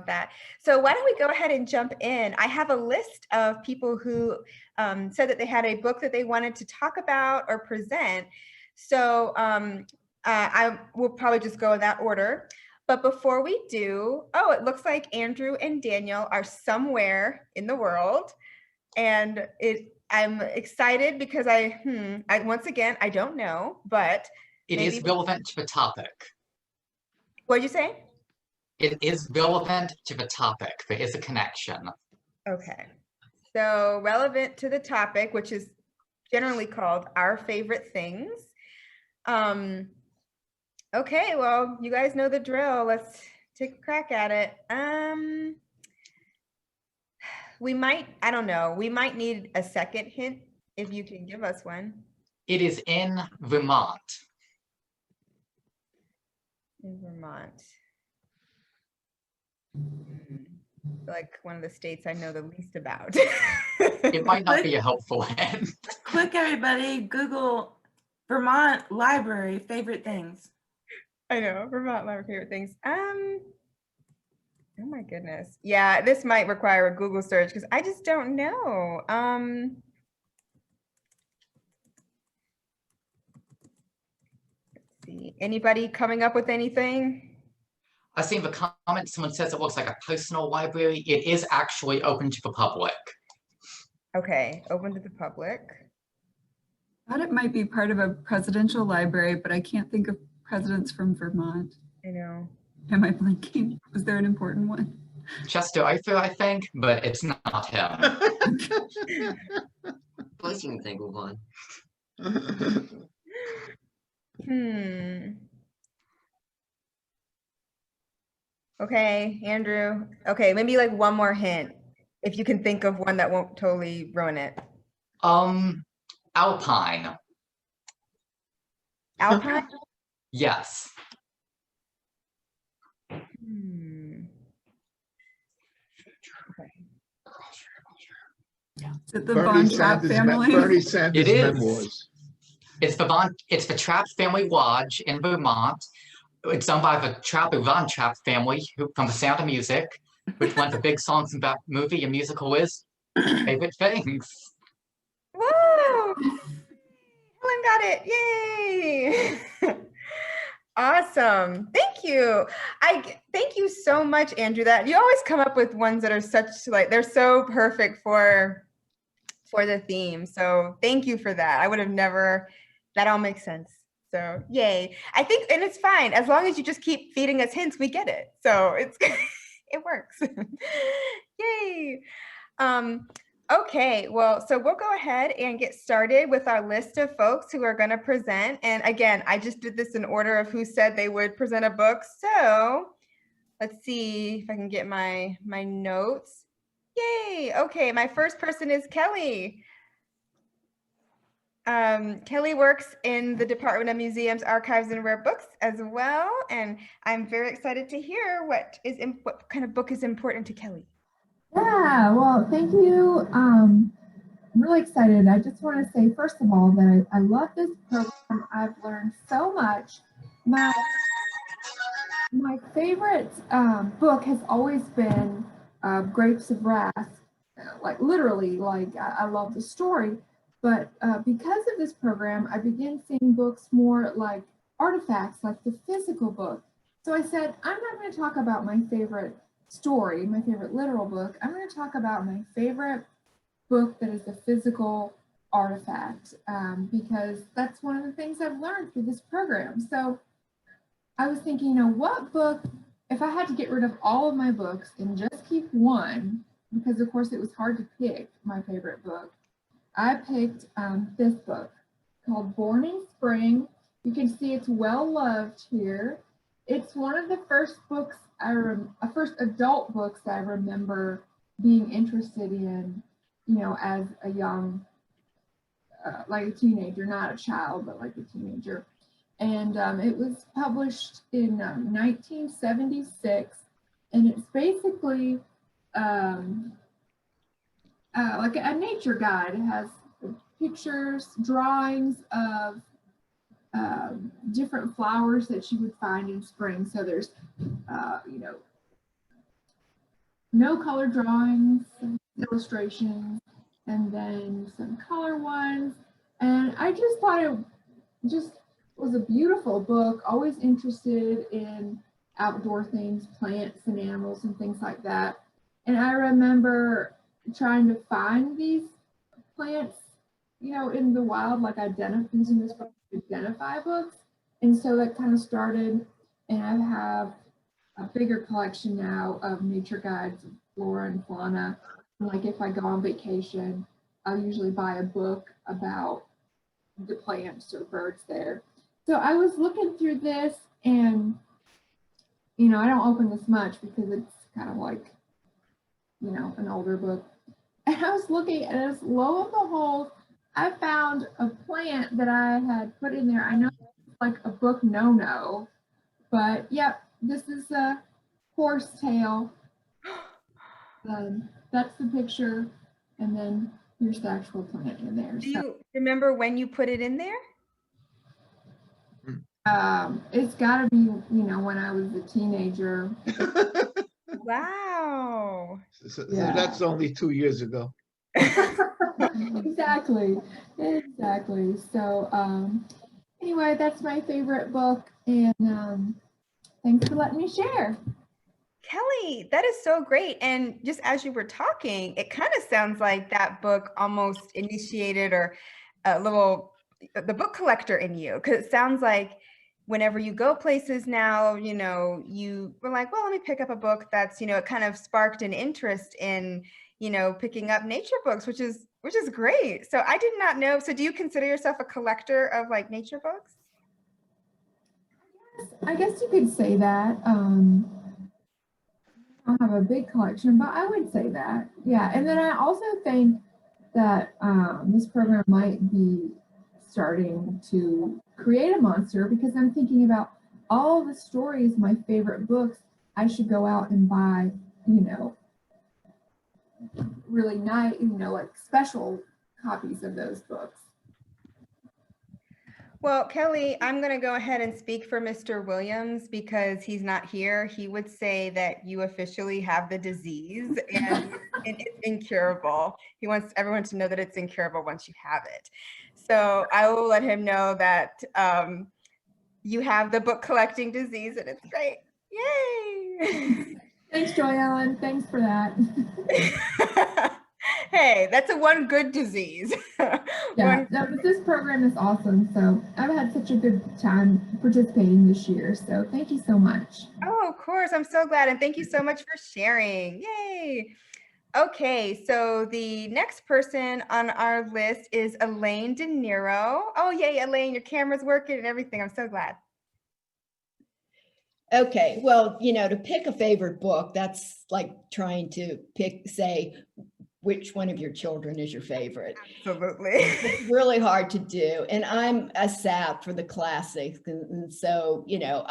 that. So why don't we go ahead and jump in? I have a list of people who said that they had a book that they wanted to talk about or present. So I will probably just go in that order. But before we do, oh, it looks like Andrew and Daniel are somewhere in the world. And I'm excited because I once again, I don't know, but it is relevant to the topic. What'd you say? It is relevant to the topic. There is a connection. Okay. So relevant to the topic, which is generally called Our Favorite Things. Okay, well, you guys know the drill. Let's take a crack at it. We might, I don't know, we might need a second hint if you can give us one. It is in Vermont. In Vermont. Like one of the states I know the least about. It might not be a helpful hint. Quick, everybody, Google Vermont library favorite things. I know, Vermont library favorite things. Oh my goodness. Yeah, this might require a Google search because I just don't know. Let's see. Anybody coming up with anything? I've seen the comment, someone says it looks like a personal library. It is actually open to the public. Okay, open to the public. I thought it might be part of a presidential library, but I can't think of presidents from Vermont. I know. Am I blanking? Was there an important one? Chester Arthur, I think, but it's not him. Plus you can think of one. Okay, Andrew. Okay, maybe like one more hint. If you can think of one that won't totally ruin it. Alpine. Alpine? Yes. Is it the Von Trapp family? Bernie Sanders It is. memoirs. It's the Trapp family lodge in Vermont. It's owned by the Von Trapp family from The Sound of Music, which one of the big songs in that movie and musical is Favorite Things. Woo! Helen got it. Yay! Awesome. Thank you. Thank you so much, Andrew. That you always come up with ones that are they're so perfect for the theme. So thank you for that. I would have never, that all makes sense. So yay. I think, and it's fine. As long as you just keep feeding us hints, we get it. So it works. Yay. Okay, well, so we'll go ahead and get started with our list of folks who are going to present. And again, I just did this in order of who said they would present a book. So let's see if I can get my notes. Yay. Okay, my first person is Kelly. Kelly works in the Department of Museums, Archives, and Rare Books as well. And I'm very excited to hear what kind of book is important to Kelly. Yeah, well, thank you. I'm really excited. I just want to say, first of all, that I love this program. I've learned so much. My favorite book has always been Grapes of Wrath. Like literally, like I love the story. But because of this program, I began seeing books more like artifacts, like the physical book. So I said, I'm not going to talk about my favorite story, my favorite literal book. I'm going to talk about my favorite book that is a physical artifact, because that's one of the things I've learned through this program. So I was thinking, what book, if I had to get rid of all of my books and just keep one, because of course it was hard to pick my favorite book, I picked this book called Born in Spring. You can see it's well loved here. It's one of the first books first adult books that I remember being interested in, as a young, like a teenager, not a child, but like a teenager. And it was published in 1976, and it's basically like a nature guide. It has pictures, drawings of different flowers that you would find in spring. So there's, no color drawings, some illustrations, and then some color ones. And I just thought it just was a beautiful book, always interested in outdoor things, plants and animals and things like that. And I remember trying to find these plants, you know, in the wild, like using this book to identify books. And so that kind of started, and I have a bigger collection now of nature guides, of flora and fauna. And like if I go on vacation, I'll usually buy a book about the plants or birds there. So I was looking through this, and you know, I don't open this much because it's kind of like, you know, an older book. And I was looking, and as lo and behold, I found a plant that I had put in there. I know it's like a book no-no, but yep, this is a horsetail. That's the picture, and then here's the actual plant in there. Do you remember when you put it in there? It's got to be, you know, when I was a teenager. Wow. So Yeah. that's only 2 years ago. Exactly. So anyway, that's my favorite book, and thanks for letting me share. Kelly, that is so great. And just as you were talking, it kind of sounds like that book almost initiated or the book collector in you, because it sounds like whenever you go places now, you know, you were like, well, let me pick up a book that's, you know, it kind of sparked an interest in, you know, picking up nature books, which is great. So I did not know. So do you consider yourself a collector of like nature books? I guess you could say that. I don't have a big collection, but I would say that. Yeah. And then I also think that this program might be starting to create a monster, because I'm thinking about all the stories, my favorite books. I should go out and buy, you know, really nice, you know, like special copies of those books. Well, Kelly, I'm going to go ahead and speak for Mr. Williams because he's not here. He would say that you officially have the disease and it's incurable. He wants everyone to know that it's incurable once you have it. So I will let him know that you have the book collecting disease and it's great. Yay! Thanks, Joy Ellen. Thanks for that. Hey, that's a one good disease. Yeah, no, but this program is awesome. So I've had such a good time participating this year. So thank you so much. Oh, of course. I'm so glad. And thank you so much for sharing. Yay. Okay, so the next person on our list is Elaine De Niro. Oh, yay, Elaine, your camera's working and everything. I'm so glad. Okay, well, you know, to pick a favorite book, that's like trying to say which one of your children is your favorite. Absolutely. It's really hard to do. And I'm a sap for the classics. And so, you know,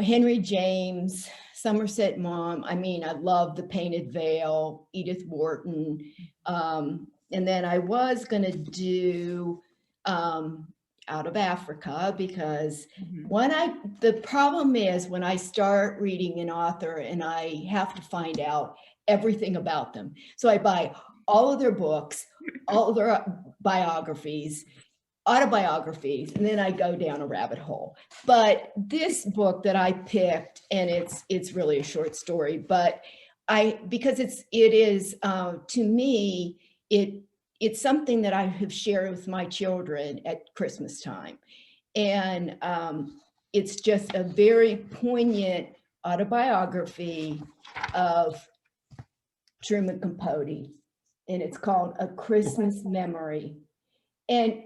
Henry James, Somerset Maugham. I mean, I love The Painted Veil, Edith Wharton. And then I was going to do Out of Africa, because the problem is when I start reading an author and I have to find out everything about them. So I buy all of their books, all of their biographies, autobiographies, and then I go down a rabbit hole. But this book that I picked, and it's really a short story, but because it is to me, it's something that I have shared with my children at Christmas time. And it's just a very poignant autobiography of Truman Capote, and it's called A Christmas Memory. And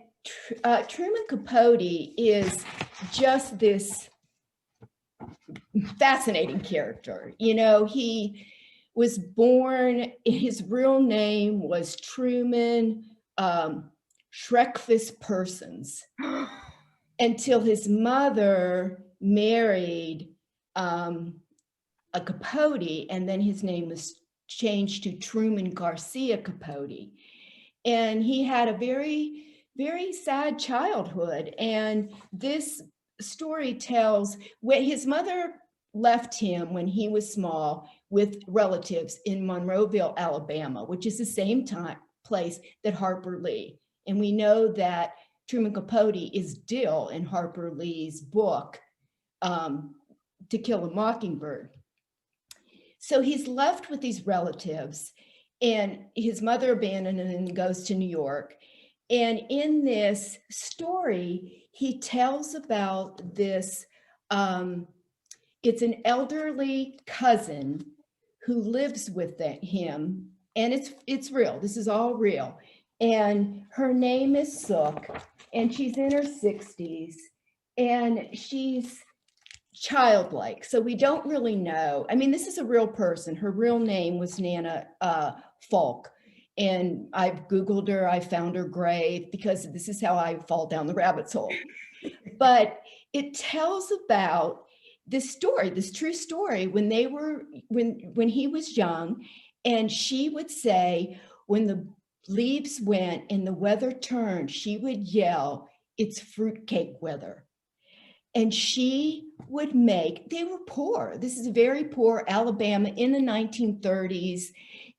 Truman Capote is just this fascinating character. You know, he was born, his real name was Truman Schreckfus Persons, until his mother married a Capote, and then his name was changed to Truman Garcia Capote. And he had a very, very sad childhood. And this story tells when his mother left him when he was small with relatives in Monroeville, Alabama, which is the same place that Harper Lee. And we know that Truman Capote is Dill in Harper Lee's book, To Kill a Mockingbird. So he's left with these relatives, and his mother abandoned him and goes to New York. And in this story, he tells about this, it's an elderly cousin who lives with him, and it's real. This is all real. And her name is Sook, and she's in her 60s, and she's childlike. So we don't really know. I mean, this is a real person. Her real name was Nana Falk. And I've Googled her, I found her grave, because this is how I fall down the rabbit's hole. But it tells about this story, this true story, when he was young, and she would say, when the leaves went and the weather turned, she would yell, "It's fruitcake weather." And she would they were poor. This is very poor Alabama in the 1930s.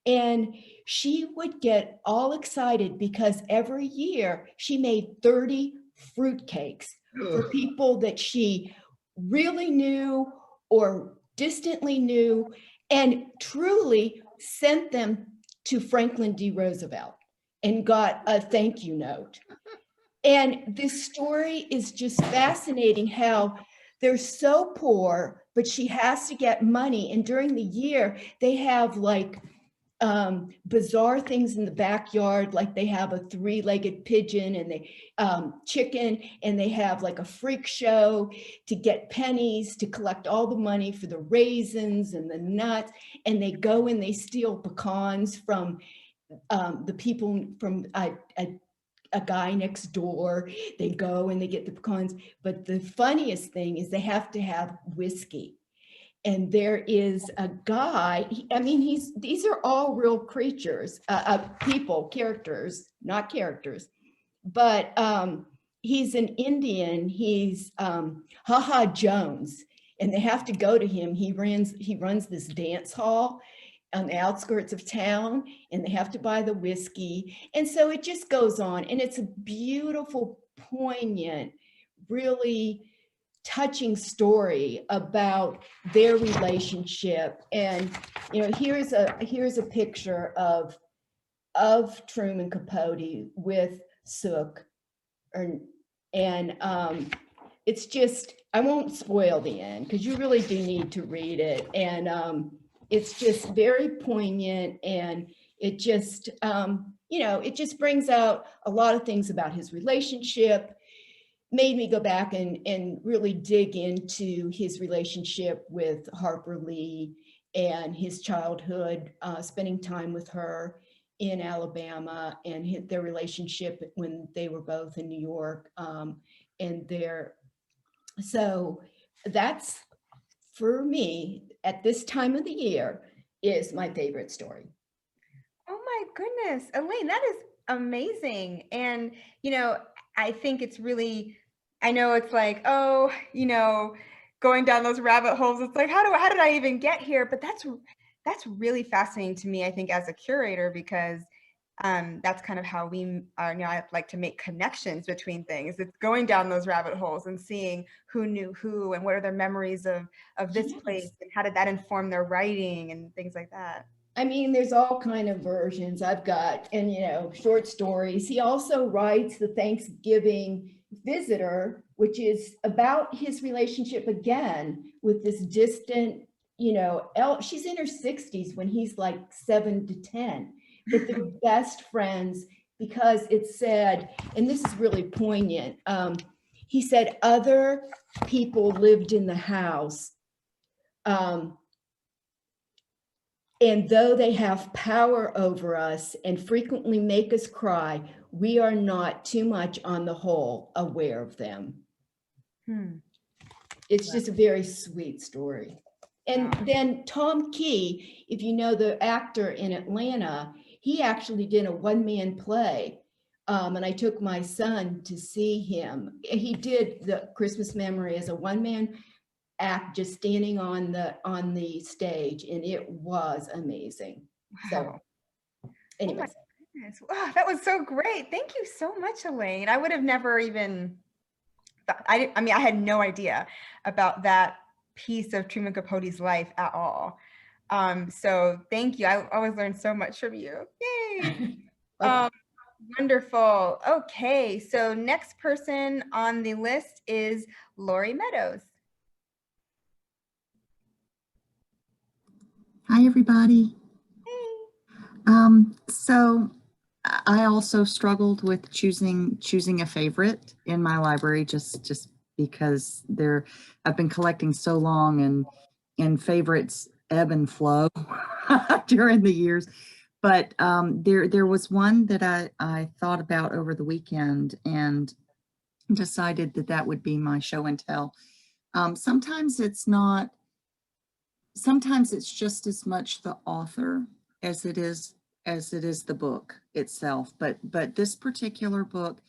And she would get all excited because every year she made 30 fruitcakes for people that she really knew or distantly knew, and truly sent them to Franklin D. Roosevelt and got a thank you note. And this story is just fascinating, how they're so poor, but she has to get money. And during the year, they have like bizarre things in the backyard, like they have a three-legged pigeon and they chicken, and they have like a freak show to get pennies to collect all the money for the raisins and the nuts. And they go and they steal pecans from the people from a guy next door. They go and they get the pecans. But the funniest thing is they have to have whiskey. And there is a guy, these are all real creatures, people, characters, not characters, but he's an Indian, he's Ha-Ha Jones, and they have to go to him. He runs this dance hall on the outskirts of town, and they have to buy the whiskey. And so it just goes on, and it's a beautiful, poignant, really touching story about their relationship. And here's a picture of Truman Capote with Sook, and it's just, I won't spoil the end because you really do need to read it. And it's just very poignant, and it just it just brings out a lot of things about his relationship. Made me go back and really dig into his relationship with Harper Lee and his childhood, spending time with her in Alabama, and their relationship when they were both in New York. So that's, for me, at this time of the year, is my favorite story. Oh my goodness, Elaine, that is amazing. And, I think it's really, I know it's like, going down those rabbit holes, it's like, how did I even get here? But that's really fascinating to me, I think, as a curator, because that's kind of how we are. I like to make connections between things. It's going down those rabbit holes and seeing who knew who and what are their memories of this place, and how did that inform their writing and things like that. There's all kind of versions I've got, and short stories. He also writes The Thanksgiving Visitor, which is about his relationship again with this distant, she's in her 60s when he's like 7 to 10, but they're best friends, because it said, and this is really poignant, he said other people lived in the house, and though they have power over us and frequently make us cry, we are not, too much on the whole, aware of them. It's just a very sweet story. And then Tom Key, if you know the actor in Atlanta, he actually did a one-man play. And I took my son to see him. He did The Christmas Memory as a one-man act just standing on the stage, and it was amazing. So Wow. anyways. Goodness. Wow, that was so great. Thank you so much, Elaine. I would have never even I mean, I had no idea about that piece of Truman Capote's life at all. So thank you. I always learn so much from you. Yay. Okay. Wonderful. Okay, so next person on the list is Laurie Meadows. Hi, everybody. Hey. So I also struggled with choosing a favorite in my library just because I've been collecting so long and favorites ebb and flow during the years. But there was one that I thought about over the weekend and decided that would be my show and tell. Sometimes it's not. Sometimes it's just as much the author as it is the book itself. But this particular book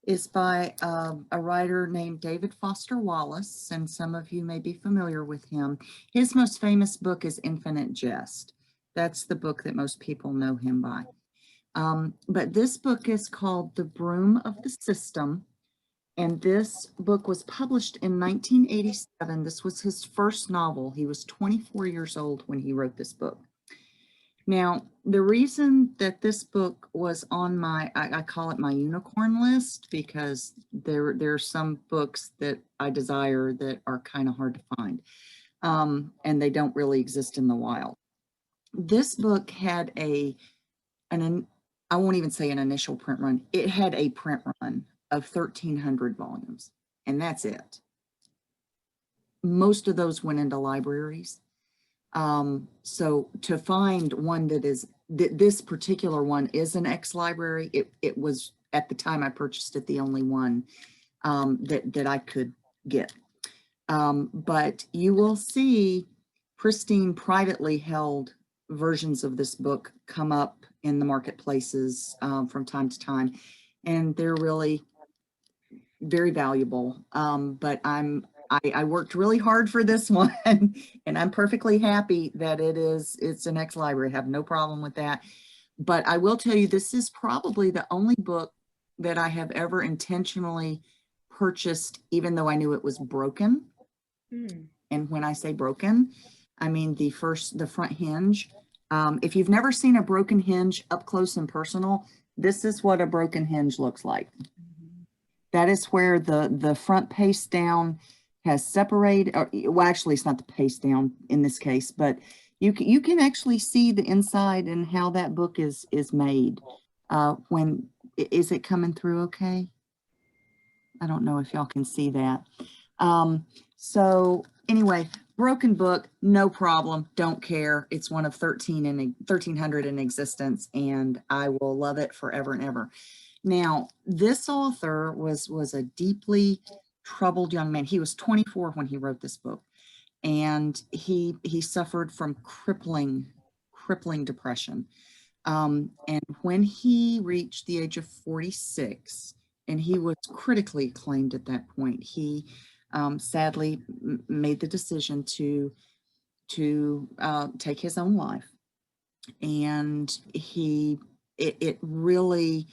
is by a writer named David Foster Wallace, and some of you may be familiar with him. His most famous book is Infinite Jest. That's the book that most people know him by. But this book is called The Broom of the System. And this book was published in 1987. This was his first novel. He was 24 years old when he wrote this book. Now, the reason that this book was on my, I call it my unicorn list, because there are some books that I desire that are kind of hard to find, and they don't really exist in the wild. This book had I won't even say an initial print run. It had a print run of 1,300 volumes, and that's it. Most of those went into libraries. So to find one this particular one is an ex-library, it was, at the time I purchased it, the only one that I could get. But you will see pristine, privately held versions of this book come up in the marketplaces from time to time, and they're really very valuable. But I worked really hard for this one, and I'm perfectly happy that it's an ex-library. I have no problem with that. But I will tell you, this is probably the only book that I have ever intentionally purchased, even though I knew it was broken. And when I say broken, I mean the front hinge. If you've never seen a broken hinge up close and personal, this is what a broken hinge looks like. That is where the front paste down has separated, or, well, actually it's not the paste down in this case, but you can actually see the inside and how that book is made. Is it coming through okay? I don't know if y'all can see that. So anyway, broken book, no problem, don't care. It's one of 1,300 in existence, and I will love it forever and ever. Now, this author was a deeply troubled young man. He was 24 when he wrote this book, and he suffered from crippling depression. And when he reached the age of 46, and he was critically acclaimed at that point, he sadly made the decision to take his own life. And it really,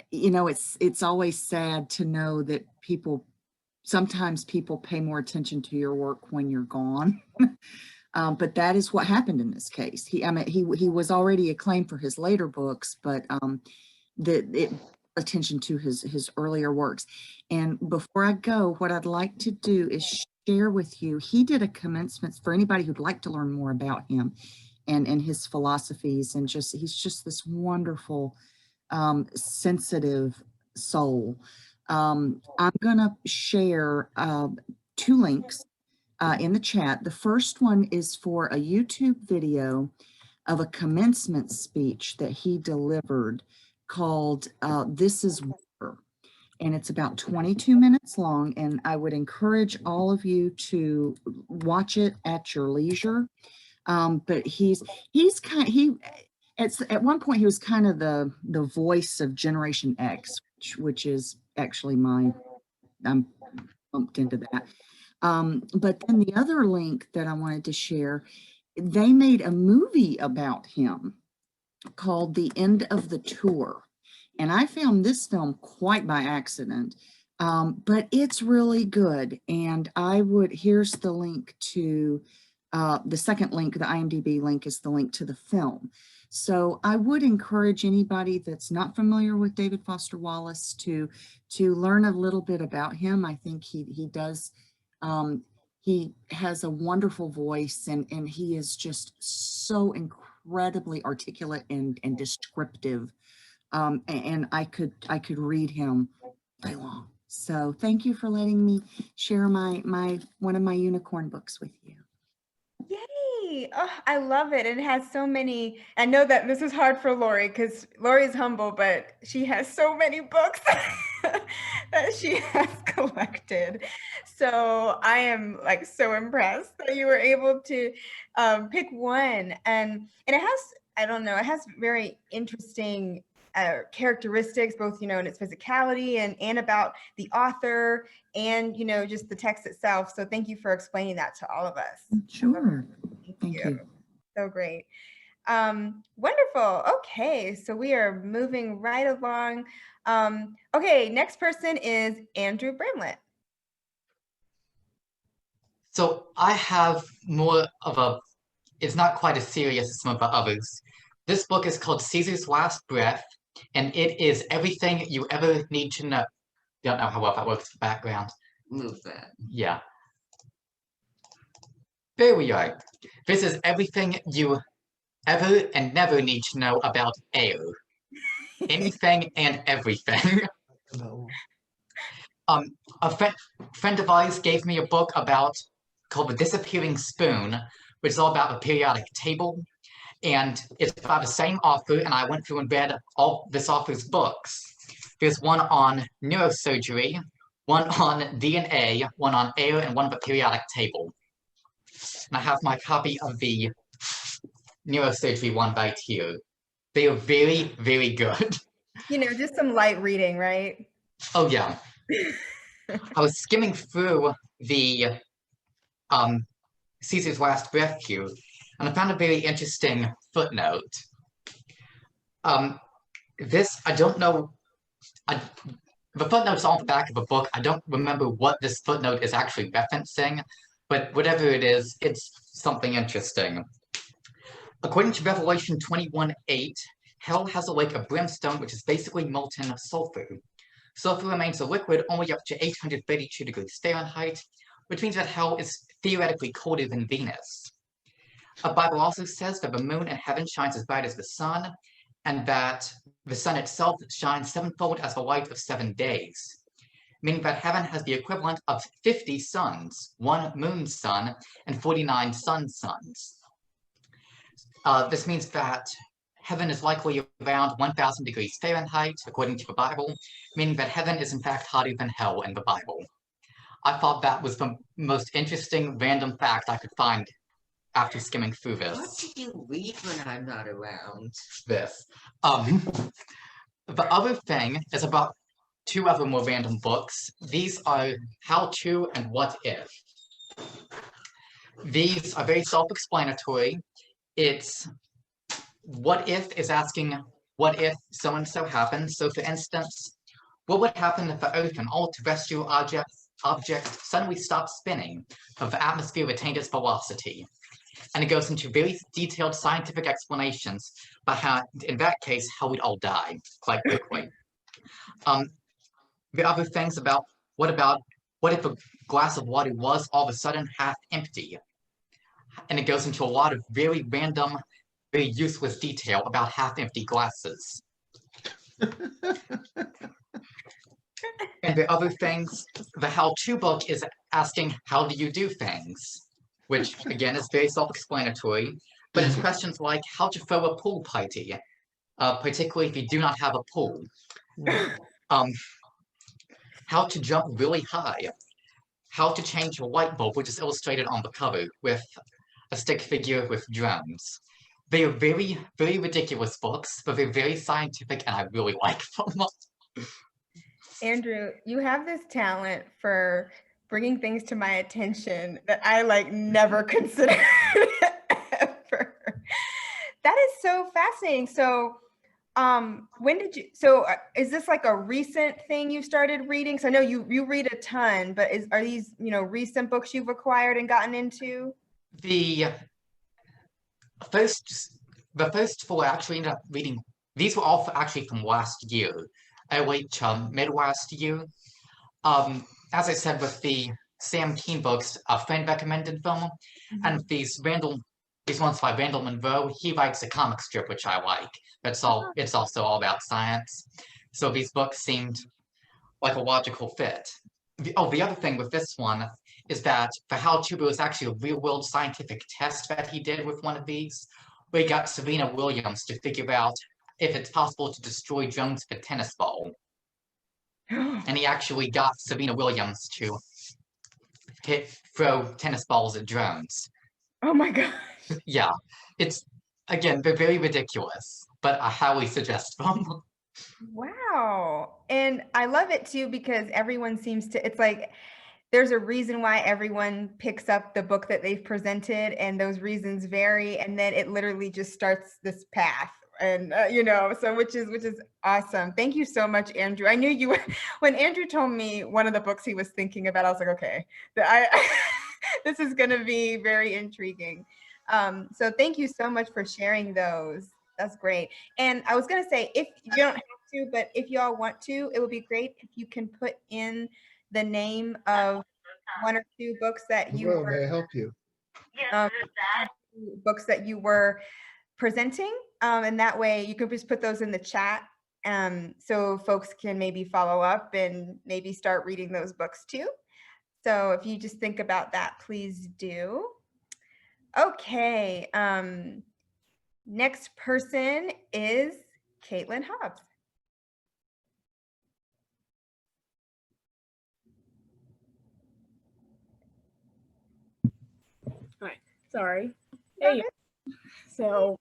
you know, it's always sad to know that sometimes people pay more attention to your work when you're gone. But that is what happened in this case. He was already acclaimed for his later books, but it attention to his earlier works. And before I go, what I'd like to do is share with you, he did a commencement for anybody who'd like to learn more about him and his philosophies, and he's just this wonderful, sensitive soul. I'm gonna share 2 links in the chat. The first one is for a YouTube video of a commencement speech that he delivered called This Is War. And it's about 22 minutes long, and I would encourage all of you to watch it at your leisure. But at one point he was kind of the voice of Generation X, which is actually mine. I'm bumped into that. But then the other link that I wanted to share, they made a movie about him called The End of the Tour. And I found this film quite by accident, but it's really good. And here's the link to, the second link, the IMDb link is the link to the film. So I would encourage anybody that's not familiar with David Foster Wallace to learn a little bit about him. I think he does, he has a wonderful voice, and he is just so incredibly articulate and descriptive. And I could read him all day long. So thank you for letting me share one of my unicorn books with you. Yay! Oh, I love it. It has so many. I know that this is hard for Laurie because Laurie's humble, but she has so many books that she has collected. So I am like so impressed that you were able to pick one, and it has, I don't know, it has very interesting characteristics, both, in its physicality and about the author and, just the text itself. So thank you for explaining that to all of us. Sure. Thank you. So great. Wonderful. Okay, so we are moving right along. Okay, next person is Andrew Bramlett. So I have more of it's not quite as serious as some of the others. This book is called Caesar's Last Breath, and it is everything you ever need to know. Don't know how well that works in the background. Move that. Yeah. There we are. This is everything you ever and never need to know about air. Anything and everything. A friend of ours gave me a book called The Disappearing Spoon, which is all about a periodic table. And it's by the same author, and I went through and read all this author's books. There's one on neurosurgery, one on DNA, one on air, and one on the periodic table. And I have my copy of the neurosurgery one right here. They are very, very good. Just some light reading, right? Oh, yeah. I was skimming through the Caesar's Last Breath here, and I found a very interesting footnote. I don't know, the footnote's on the back of the book. I don't remember what this footnote is actually referencing, but whatever it is, it's something interesting. According to Revelation 21:8, hell has a lake of brimstone, which is basically molten sulfur. Sulfur remains a liquid only up to 832 degrees Fahrenheit, which means that hell is theoretically colder than Venus. The Bible also says that the moon in heaven shines as bright as the sun, and that the sun itself shines sevenfold as the light of 7 days, meaning that heaven has the equivalent of 50 suns, 1 moon sun, and 49 sun suns. This means that heaven is likely around 1,000 degrees Fahrenheit, according to the Bible, meaning that heaven is in fact hotter than hell in the Bible. I thought that was the most interesting random fact I could find after skimming through this. What did you read when I'm not around? This. The other thing is about 2 other more random books. These are How To and What If. These are very self-explanatory. It's what if is asking what if so-and-so happens. So for instance, what would happen if the Earth and all terrestrial objects suddenly stopped spinning, if the atmosphere retained its velocity? And it goes into very detailed scientific explanations about how, in that case, how we'd all die quite quickly. The other things about what if a glass of water was all of a sudden half empty? And it goes into a lot of very random, very useless detail about half-empty glasses. And the other things, the how-to book is asking, how do you do things? Which, again, is very self-explanatory, but it's questions like how to throw a pool party, particularly if you do not have a pool. How to jump really high. How to change a light bulb, which is illustrated on the cover with a stick figure with drones. They are very, very ridiculous books, but they're very scientific, and I really like them. Andrew, you have this talent for bringing things to my attention that I like never considered ever. That is so fascinating. So when did you, so is this like a recent thing you started reading? So I know you read a ton, but are these, recent books you've acquired and gotten into? The first, the first four I actually ended up reading. These were all actually from last year, which mid last year. As I said, with the Sam Keen books, a friend recommended them, and these ones by Randall Monroe, he writes a comic strip which I like. It's also all about science. So these books seemed like a logical fit. The other thing with this one is that for how-to, it was actually a real-world scientific test that he did with one of these, where he got Serena Williams to figure out if it's possible to destroy drones with a tennis ball. And he actually got Serena Williams to throw tennis balls at drones. Oh my gosh. Yeah, it's, again, they're very ridiculous, but I highly suggest them. Wow. And I love it too, because everyone seems to, it's like, there's a reason why everyone picks up the book that they've presented, and those reasons vary. And then it literally just starts this path. And, so which is awesome. Thank you so much, Andrew. I knew you were, when Andrew told me one of the books he was thinking about, I was like, okay, this is going to be very intriguing. So thank you so much for sharing those. That's great. And I was going to say, if you don't have to, but if you all want to, it would be great if you can put in the name of one or two books that you Hello, were, may I help you? books that you were presenting, and that way you can just put those in the chat, so folks can maybe follow up and maybe start reading those books too. So if you just think about that, please do. Okay, next person is Caitlin Hobbs. Hi, sorry. Hey, so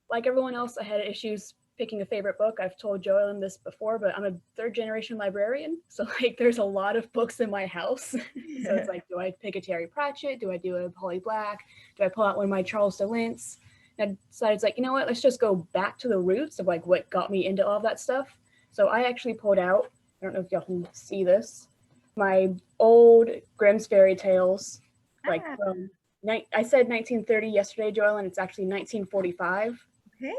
like everyone else, I had issues picking a favorite book. I've told Joellen this before, but I'm a third generation librarian. So like there's a lot of books in my house. So it's like, do I pick a Terry Pratchett? Do I do a Holly Black? Do I pull out one of my Charles DeLince? And I decided it's like, you know what, let's just go back to the roots of like what got me into all that stuff. So I actually pulled out, I don't know if y'all can see this, my old Grimm's fairy tales, like from, I said 1930 yesterday, Joel, and it's actually 1945. Okay.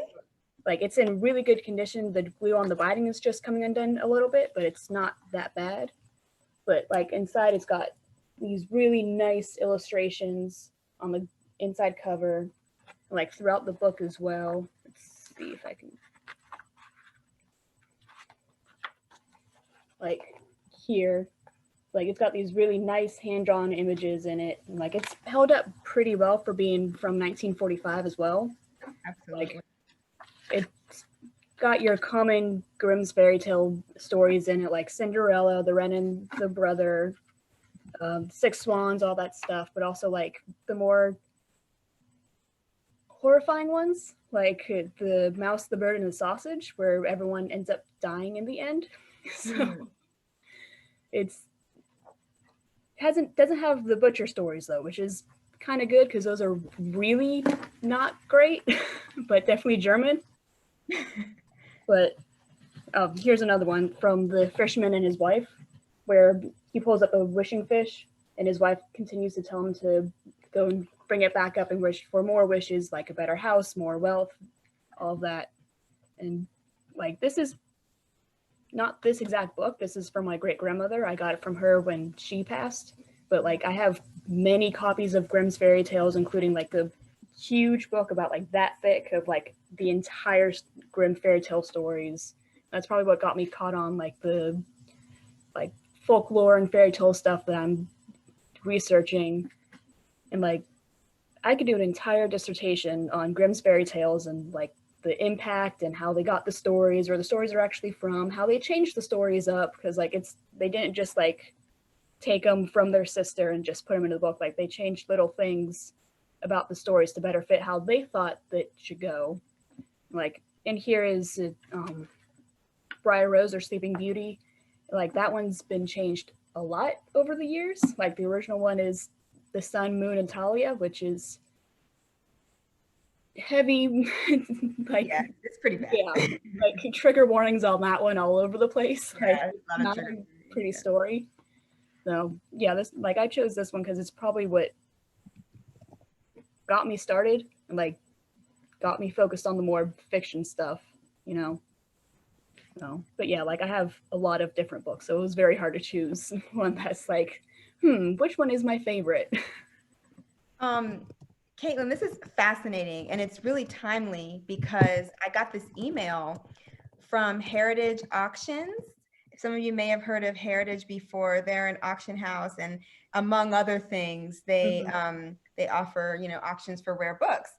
Like it's in really good condition. The glue on the binding is just coming undone a little bit, but it's not that bad. But like inside, it's got these really nice illustrations on the inside cover, like throughout the book as well. Let's see if I can, like here, like it's got these really nice hand-drawn images in it. And like it's held up pretty well for being from 1945 as well. Absolutely. Like, it's got your common Grimm's fairy tale stories in it, like Cinderella, the Wren and the Brother, Six Swans, all that stuff, but also like the more horrifying ones, like the Mouse, the Bird, and the Sausage, where everyone ends up dying in the end. So doesn't have the butcher stories though, which is kind of good because those are really not great, but definitely German. But here's another one from The Fisherman and His Wife, where he pulls up a wishing fish and his wife continues to tell him to go and bring it back up and wish for more wishes, like a better house, more wealth, all of that. And like, this is not this exact book. This is from my great grandmother. I got it from her when she passed. But like, I have many copies of Grimm's fairy tales, including like the huge book about like that thick of like the entire Grimm fairy tale stories. That's probably what got me caught on like the like folklore and fairy tale stuff that I'm researching. And like, I could do an entire dissertation on Grimm's fairy tales and like the impact and how they got the stories, or the stories are actually from, how they changed the stories up, because like they didn't just like take them from their sister and just put them into the book. Like they changed little things about the stories to better fit how they thought that should go. Like, and here is Briar Rose or Sleeping Beauty. Like that one's been changed a lot over the years. Like the original one is The Sun, Moon, and Talia, which is heavy. Like Yeah, it's pretty bad. yeah, like trigger warnings on that one all over the place. Yeah, Like there's a lot of not trigger a warnings, pretty yeah. story. So yeah, this like I chose this one because it's probably what got me started and like got me focused on the more fiction stuff, you know. So, but yeah, like I have a lot of different books, so it was very hard to choose one that's like, which one is my favorite? Caitlin, this is fascinating and it's really timely because I got this email from Heritage Auctions. Some of you may have heard of Heritage before. They're an auction house, and among other things, they offer, you know, auctions for rare books.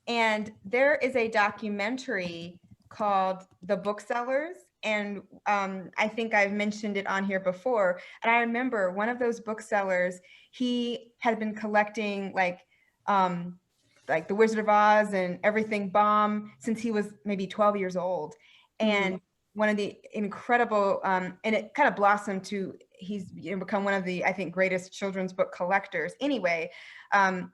And there is a documentary called The Booksellers, and I think I've mentioned it on here before. And I remember one of those booksellers, he had been collecting like The Wizard of Oz and everything bomb since he was maybe 12 years old. And one of the incredible, and it kind of blossomed to, he's become one of the, I think, greatest children's book collectors. Anyway,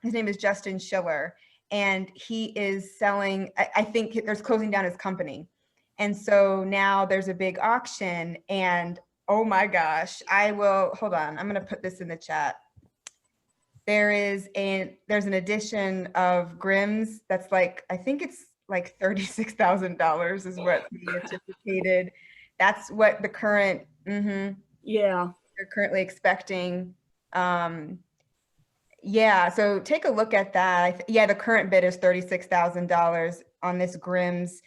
his name is Justin Schiller, and he is selling, I think there's closing down his company. And so now there's a big auction, and oh my gosh, hold on, I'm gonna put this in the chat. There's an edition of Grimm's that's like, I think it's like $36,000 is what the anticipated. That's what the current, Yeah. they're currently expecting. Yeah, so take a look at that. Yeah, the current bid is $36,000 on this Grimm's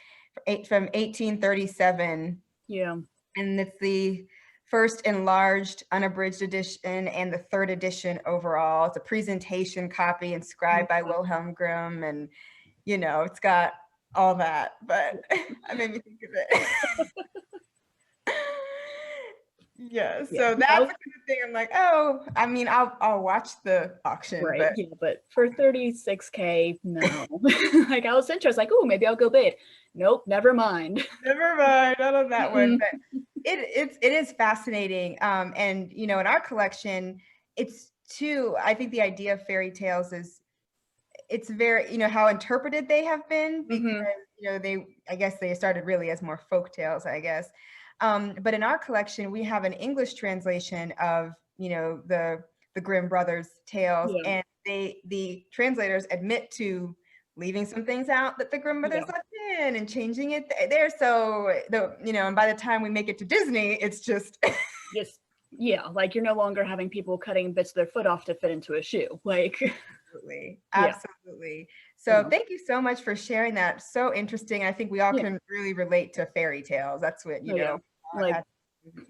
from 1837. Yeah. And it's the first enlarged unabridged edition and the third edition overall. It's a presentation copy inscribed by Wilhelm Grimm, and you know, it's got all that, but I made me think of it. Yeah, so that's the kind of thing I'm like, oh, I mean, I'll watch the auction, right? but Yeah, but for $36K, no. Like I was interested, like, oh, maybe I'll go bid. Nope, never mind. Never mind, not on that one. But it is fascinating, and you know, in our collection, it's too. I think the idea of fairy tales is, it's very, you know, how interpreted they have been, because you know, I guess they started really as more folk tales, I guess. But in our collection, we have an English translation of, you know, the Grimm brothers tales, and the translators admit to leaving some things out that the Grimm brothers left in and changing it there. So you know, and by the time we make it to Disney, it's just yeah, like you're no longer having people cutting bits of their foot off to fit into a shoe. Like absolutely. So thank you so much for sharing that. So interesting. I think we all can really relate to fairy tales. That's what, you know. Like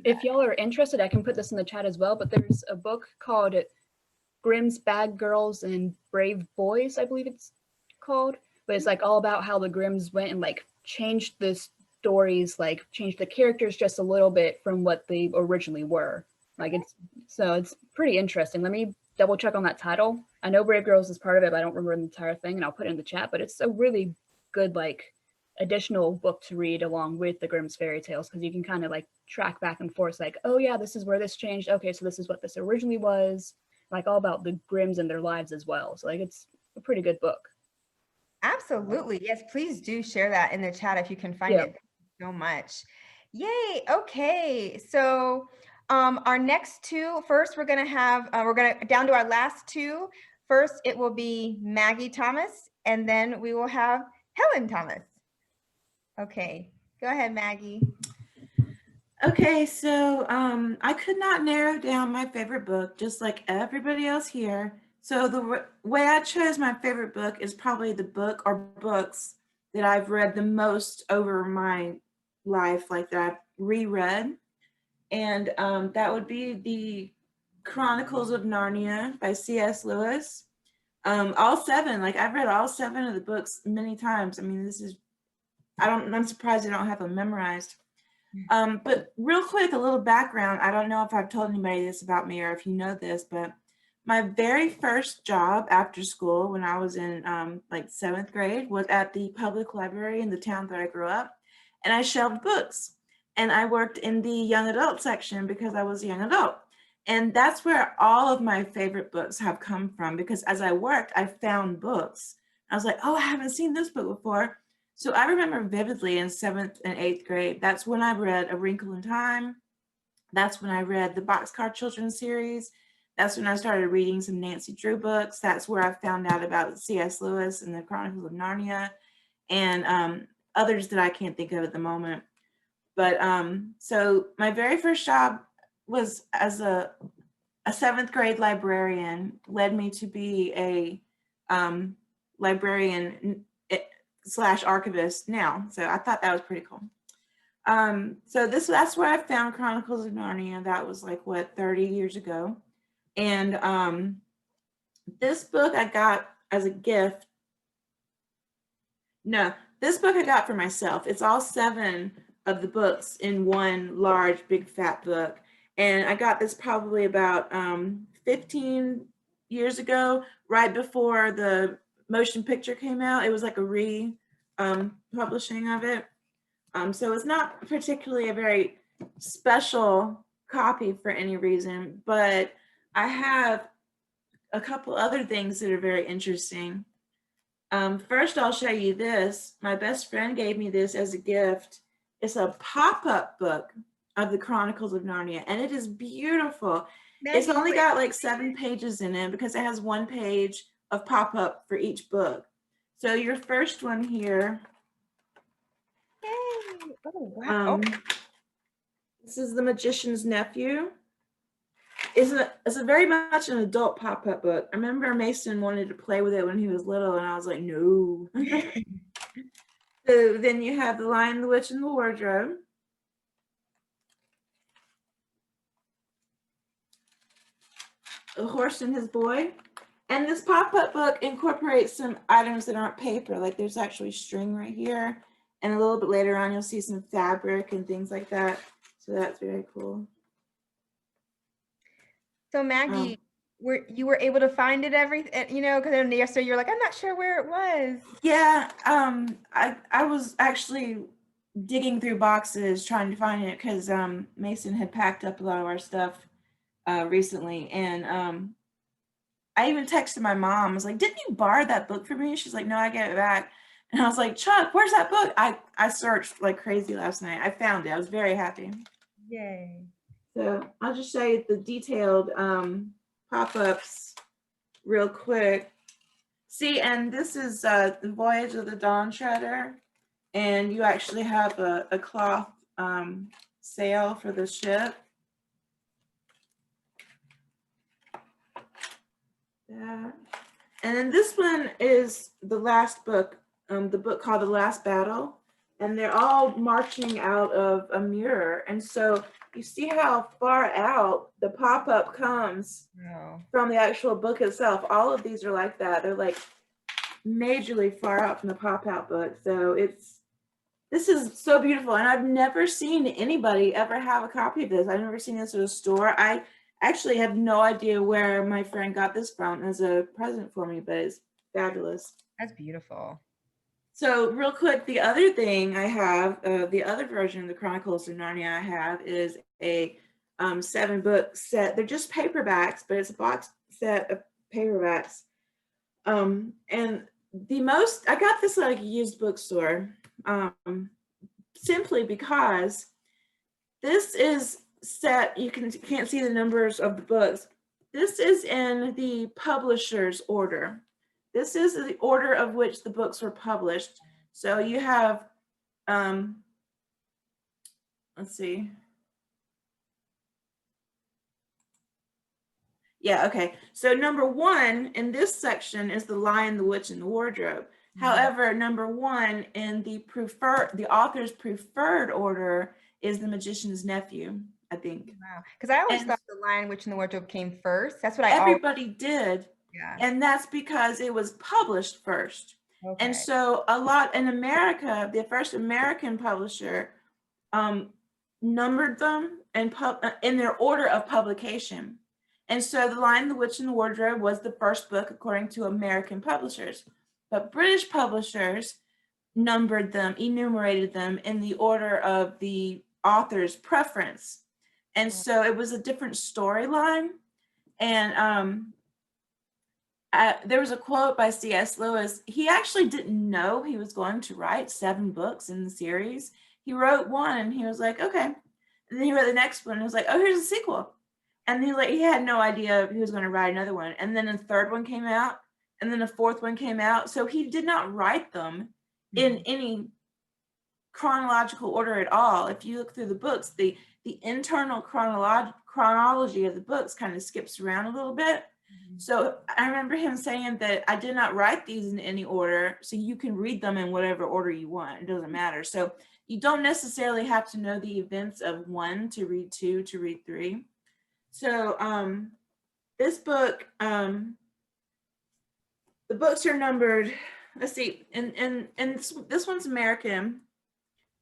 if y'all are interested, I can put this in the chat as well, but there's a book called Grimm's Bad Girls and Brave Boys, I believe it's called, but it's like all about how the Grimms went and like changed the stories, like changed the characters just a little bit from what they originally were. Like it's pretty interesting. Let me double check on that title. I know Brave Girls is part of it, but I don't remember the entire thing, and I'll put it in the chat, but it's a really good like additional book to read along with the Grimm's fairy tales, because you can kind of like track back and forth, like, oh yeah, this is where this changed, okay, so this is what this originally was, like all about the Grimms and their lives as well. So like it's a pretty good book. Absolutely. Yes, please do share that in the chat if you can find it. Thank you so much. Yay. Okay, so our next two, first we're gonna have down to our last two. First it will be Maggie Thomas, and then we will have Helen Thomas. Okay, go ahead, Maggie. Okay, so I could not narrow down my favorite book, just like everybody else here. So the way I chose my favorite book is probably the book or books that I've read the most over my life, like that I've reread. And that would be the Chronicles of Narnia by C.S. Lewis. All seven, like I've read all seven of the books many times. I mean, I'm surprised I don't have them memorized. But real quick, a little background. I don't know if I've told anybody this about me or if you know this, but my very first job after school when I was in like 7th grade was at the public library in the town that I grew up, and I shelved books, and I worked in the young adult section because I was a young adult. And that's where all of my favorite books have come from, because as I worked, I found books. I was like, oh, I haven't seen this book before. So I remember vividly in 7th and 8th grade, that's when I read A Wrinkle in Time. That's when I read the Boxcar Children's series. That's when I started reading some Nancy Drew books. That's where I found out about C.S. Lewis and the Chronicles of Narnia, and others that I can't think of at the moment. But so my very first job was as a 7th grade librarian, led me to be a librarian / archivist now. So I thought that was pretty cool. So that's where I found Chronicles of Narnia. That was like, what, 30 years ago. And this book I got as a gift. No, this book I got for myself. It's all 7 of the books in one large, big, fat book. And I got this probably about 15 years ago, right before the motion picture came out. It was like a publishing of it. So it's not particularly a very special copy for any reason, but I have a couple other things that are very interesting. First, I'll show you this. My best friend gave me this as a gift. It's a pop-up book of the Chronicles of Narnia, and it is beautiful. It's only got like 7 pages in it because it has 1 page of pop-up for each book. So your first one here. Yay! Oh, wow. This is The Magician's Nephew. It's a very much an adult pop-up book. I remember Mason wanted to play with it when he was little, and I was like, no. So then you have The Lion, the Witch, and the Wardrobe. A Horse and His Boy. And this pop-up book incorporates some items that aren't paper, like there's actually string right here. And a little bit later on, you'll see some fabric and things like that. So that's very cool. So Maggie, you were able to find it because yesterday you're like, I'm not sure where it was. Yeah, I was actually digging through boxes trying to find it because Mason had packed up a lot of our stuff recently, and I even texted my mom. I was like, didn't you borrow that book from me? She's like, no, I gave it back. And I was like, Chuck, where's that book? I searched like crazy last night. I found it. I was very happy. Yay. So I'll just show you the detailed pop-ups real quick. See, and this is the Voyage of the Dawn Treader. And you actually have a cloth sail for the ship. That. And then this one is the last book, the book called The Last Battle. And they're all marching out of a mirror. And so you see how far out the pop-up comes from the actual book itself. All of these are like that. They're like majorly far out from the pop-out book. So this is so beautiful. And I've never seen anybody ever have a copy of this. I've never seen this at a store. I actually have no idea where my friend got this from as a present for me, but it's fabulous. That's beautiful. So real quick, the other thing I have, the other version of the Chronicles of Narnia I have is a 7-book set. They're just paperbacks, but it's a box set of paperbacks. And I got this at like a used bookstore, simply because this is set, you can't see the numbers of the books. This is in the publisher's order. This is the order of which the books were published. So you have, let's see. Yeah, okay. So number 1 in this section is The Lion, the Witch, and the Wardrobe. Mm-hmm. However, number 1 in the author's preferred order is The Magician's Nephew, I think. Wow. Because I always thought The Lion, Witch, and the Wardrobe came first. That's what everybody did. Yeah. And that's because it was published first. Okay. And so a lot in America, the first American publisher numbered them in their order of publication. And so The Lion, the Witch, and the Wardrobe was the first book according to American publishers. But British publishers numbered them, enumerated them in the order of the author's preference. And so it was a different storyline. And there was a quote by C.S. Lewis. He actually didn't know he was going to write 7 books in the series. He wrote one and he was like, okay. And then he wrote the next one and was like, oh, here's a sequel. And he had no idea he was going to write another one. And then a third one came out, and then a fourth one came out. So he did not write them in any chronological order at all. If you look through the books, the internal chronology of the books kind of skips around a little bit. So I remember him saying that I did not write these in any order, so you can read them in whatever order you want. It doesn't matter. So you don't necessarily have to know the events of 1 to read 2 to read 3. So this book, the books are numbered, let's see, and this one's American,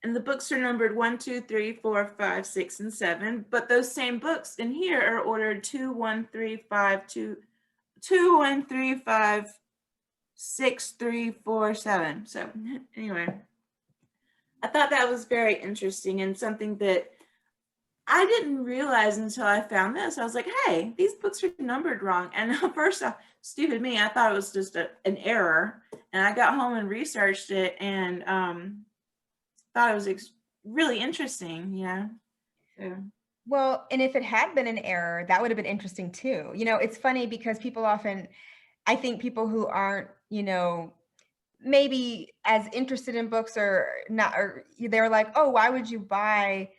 and the books are numbered 1, 2, 3, 4, 5, 6, and 7. But those same books in here are ordered 2, 1, 3, 5, 2, 1, 3, 5, 6, 3, 4, 7. So anyway, I thought that was very interesting and something that I didn't realize until I found this. I was like, hey, these books are numbered wrong. And first off, stupid me, I thought it was just an error. And I got home and researched it and thought it was really interesting, you know? So. Well, and if it had been an error, that would have been interesting too. You know, it's funny because people often, I think people who aren't, you know, maybe as interested in books or not, or they're like, oh, why would you buy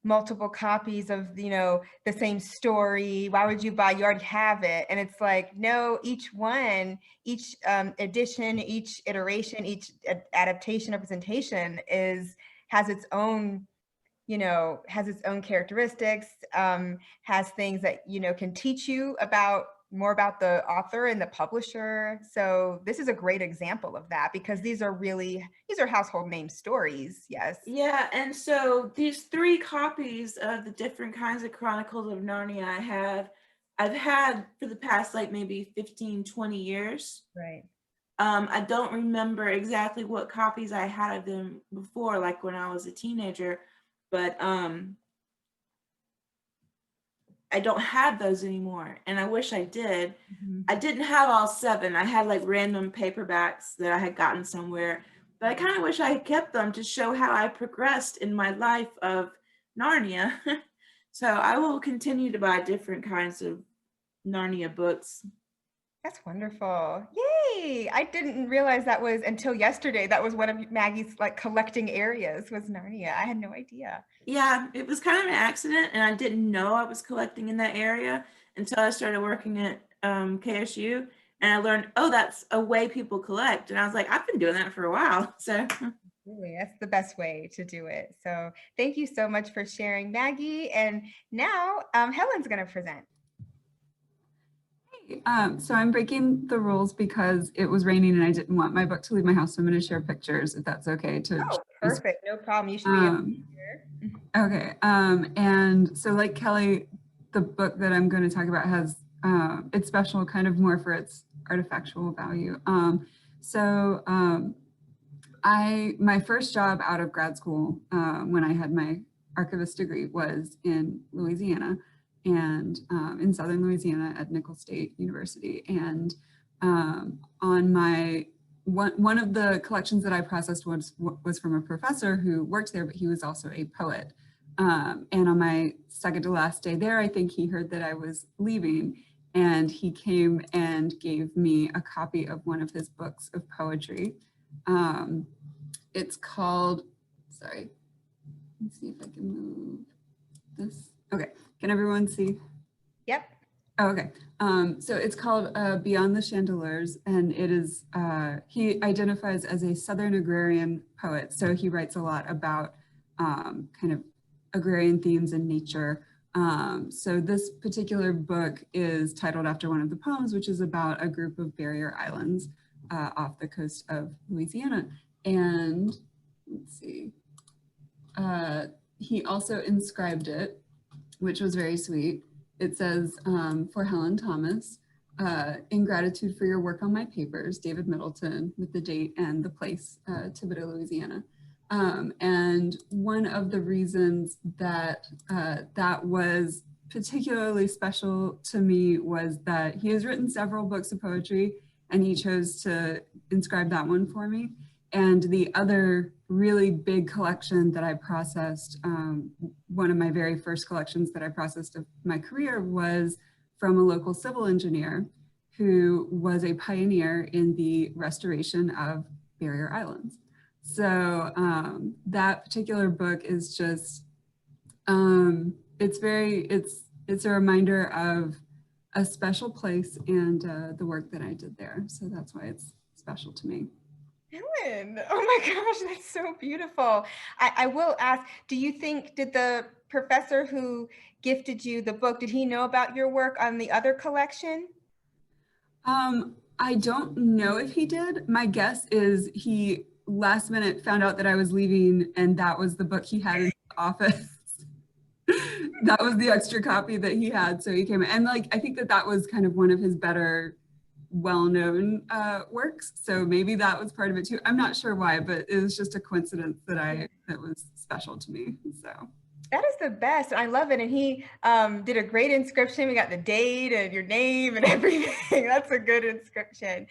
multiple copies of, you know, the same story? Why would you buy? You already have it. And it's like, no, each one, each edition, each iteration, each adaptation or presentation has its own, you know, has its own characteristics, has things that, you know, can teach you more about the author and the publisher. So this is a great example of that because these are household name stories. Yes. Yeah. And so these 3 copies of the different kinds of Chronicles of Narnia I've had for the past like maybe 15, 20 years. Right. I don't remember exactly what copies I had of them before, like when I was a teenager, but I don't have those anymore, and I wish I did. I didn't have all 7. I had like random paperbacks that I had gotten somewhere, but I kind of wish I had kept them to show how I progressed in my life of Narnia. So I will continue to buy different kinds of Narnia books. That's wonderful. Yay. I didn't realize that was until yesterday. That was one of Maggie's like collecting areas was Narnia. I had no idea. Yeah, it was kind of an accident and I didn't know I was collecting in that area until I started working at KSU and I learned, oh, that's a way people collect. And I was like, I've been doing that for a while. So Really, that's the best way to do it. So thank you so much for sharing, Maggie. And now Helen's going to present. So I'm breaking the rules because it was raining and I didn't want my book to leave my house. So I'm going to share pictures if that's okay. Oh, perfect. No problem. You should be able to hear. Okay. And so like Kelly, the book that I'm going to talk about has, it's special kind of more for its artifactual value. My first job out of grad school when I had my archivist degree was in Louisiana. And in Southern Louisiana at Nicholls State University. And on my, one of the collections that I processed was from a professor who worked there, but he was also a poet. And on my second to last day there, I think he heard that I was leaving and he came and gave me a copy of one of his books of poetry. It's called, sorry, let's see if I can move this. Okay. Can everyone see? Yep. Oh, okay. So it's called Beyond the Chandeliers, and it is, he identifies as a Southern agrarian poet. So he writes a lot about kind of agrarian themes and nature. So this particular book is titled after one of the poems, which is about a group of barrier islands off the coast of Louisiana. And let's see, he also inscribed it, which was very sweet. It says, for Helen Thomas, in gratitude for your work on my papers, David Middleton, with the date and the place, Thibodaux, Louisiana. And one of the reasons that that was particularly special to me was that he has written several books of poetry, and he chose to inscribe that one for me. And the other really big collection that I processed, one of my very first collections that I processed of my career, was from a local civil engineer who was a pioneer in the restoration of barrier islands. So that particular book is just, it's a reminder of a special place and the work that I did there. So that's why it's special to me. Helen, oh my gosh, that's so beautiful. I will ask, do you think, did the professor who gifted you the book, did he know about your work on the other collection? I don't know if he did. My guess is he last minute found out that I was leaving, and that was the book he had in his office. That was the extra copy that he had, so he came. And like, I think that that was kind of one of his better well-known works, so maybe that was part of it too. I'm not sure why, but it was just a coincidence that was special to me. So that is the best. I love it. And he did a great inscription. We got the date and your name and everything. That's a good inscription.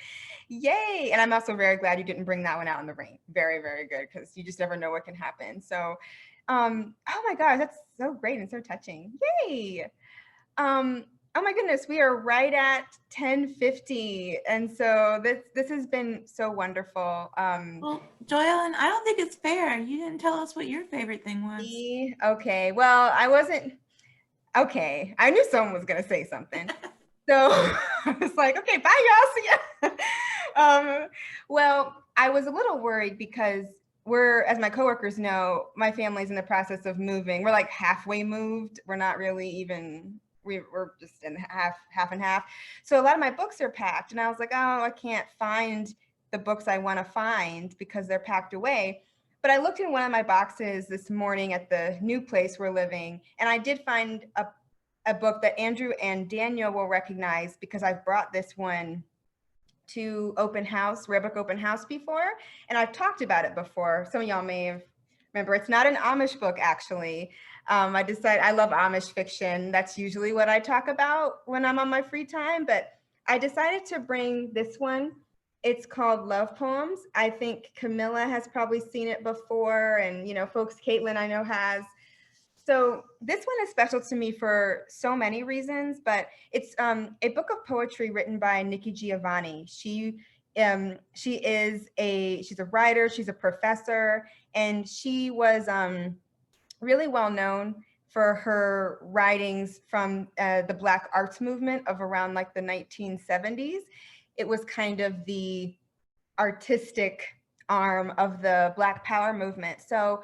Yay. And I'm also very glad you didn't bring that one out in the rain. Very, very good, because you just never know what can happen. So oh my gosh, that's so great and so touching. Yay. Oh my goodness, we are right at 10:50, and so this has been so wonderful. Well, Joylyn, I don't think it's fair. You didn't tell us what your favorite thing was. Okay, well, I wasn't, okay, I knew someone was gonna say something. So I was like, okay, bye y'all, see ya. Well, I was a little worried because we're, as my coworkers know, my family's in the process of moving. We're like halfway moved. We're not really even, we're just in half and half. So a lot of my books are packed, and I was like, oh, I can't find the books I want to find because they're packed away. But I looked in one of my boxes this morning at the new place we're living, and I did find a book that Andrew and Daniel will recognize because I've brought this one to open house, Rare Book Open House before, and I've talked about it before. Some of y'all may have remember. It's not an Amish book, actually. I decided, I love Amish fiction. That's usually what I talk about when I'm on my free time, but I decided to bring this one. It's called Love Poems. I think Camilla has probably seen it before, and folks, Caitlin I know has. So this one is special to me for so many reasons, but it's a book of poetry written by Nikki Giovanni. She's a writer, she's a professor, and she was really well known for her writings from the Black arts movement of around like the 1970s. It was kind of the artistic arm of the Black Power movement. So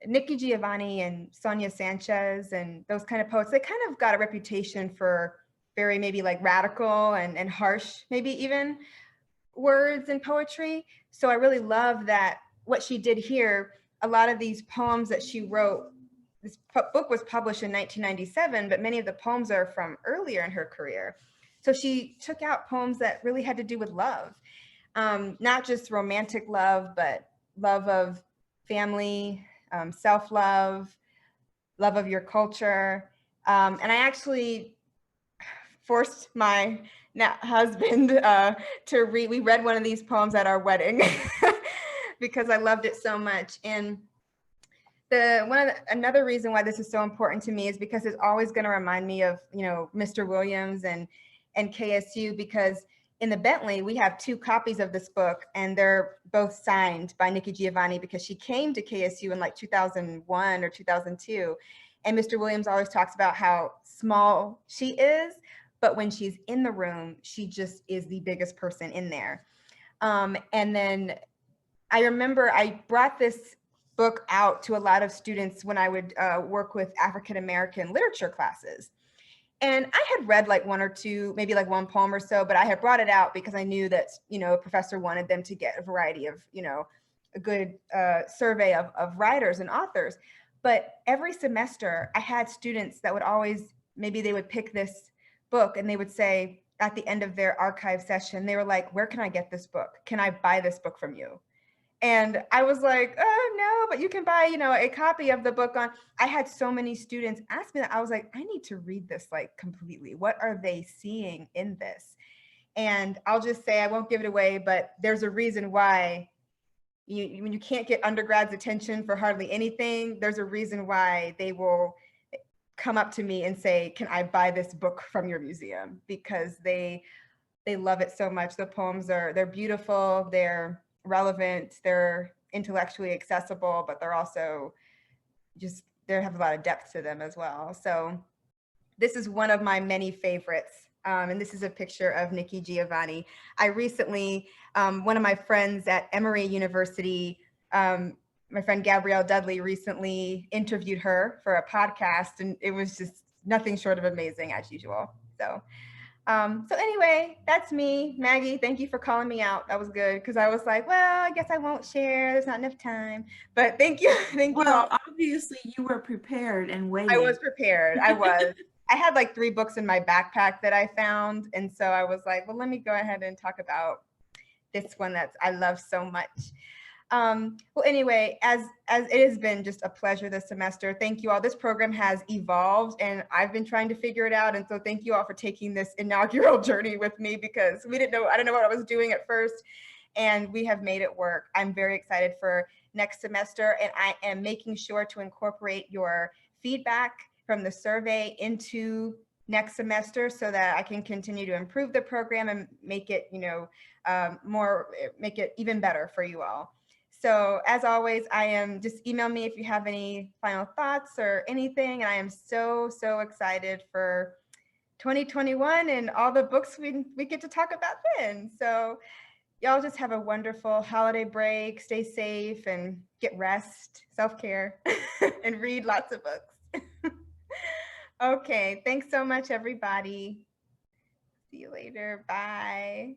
Nikki Giovanni and Sonia Sanchez and those kind of poets, they kind of got a reputation for very maybe like radical and harsh, maybe even words in poetry. So I really love that what she did here, a lot of these poems that she wrote, this book was published in 1997, but many of the poems are from earlier in her career. So she took out poems that really had to do with love, not just romantic love, but love of family, self-love, love of your culture. And I actually forced my husband to read. We read one of these poems at our wedding because I loved it so much. And another reason why this is so important to me is because it's always going to remind me of Mr. Williams and KSU, because in the Bentley, we have 2 copies of this book, and they're both signed by Nikki Giovanni because she came to KSU in like 2001 or 2002. And Mr. Williams always talks about how small she is, but when she's in the room, she just is the biggest person in there. And then I remember I brought this book out to a lot of students when I would work with African-American literature classes. And I had read like 1 or 2, maybe like 1 poem or so, but I had brought it out because I knew that, a professor wanted them to get a variety of, a good survey of writers and authors. But every semester I had students that would always, maybe they would pick this book and they would say at the end of their archive session, they were like, where can I get this book? Can I buy this book from you? And I was like, oh no, but you can buy, a copy of the book on. I had so many students ask me that. I was like, I need to read this like completely. What are they seeing in this? And I'll just say, I won't give it away, but there's a reason why when you can't get undergrads' attention for hardly anything, there's a reason why they will come up to me and say, can I buy this book from your museum? Because they love it so much. The poems they're beautiful, they're relevant, they're intellectually accessible, but they're also they have a lot of depth to them as well. So this is one of my many favorites. And this is a picture of Nikki Giovanni. I recently, one of my friends at Emory University, my friend Gabrielle Dudley, recently interviewed her for a podcast, and it was just nothing short of amazing as usual. So anyway, that's me. Maggie, thank you for calling me out. That was good, because I was like, well, I guess I won't share. There's not enough time. But thank you. Thank you all. Well, obviously you were prepared and waiting. I was prepared. I was. I had like 3 books in my backpack that I found. And so I was like, well, let me go ahead and talk about this one I love so much. Well, anyway, as it has been just a pleasure this semester. Thank you all. This program has evolved and I've been trying to figure it out. And so thank you all for taking this inaugural journey with me, because I didn't know what I was doing at first, and we have made it work. I'm very excited for next semester, and I am making sure to incorporate your feedback from the survey into next semester so that I can continue to improve the program and make it, make it even better for you all. So as always, just email me if you have any final thoughts or anything. And I am so, so excited for 2021 and all the books we get to talk about then. So y'all just have a wonderful holiday break, stay safe and get rest, self-care, and read lots of books. Okay, thanks so much, everybody. See you later. Bye.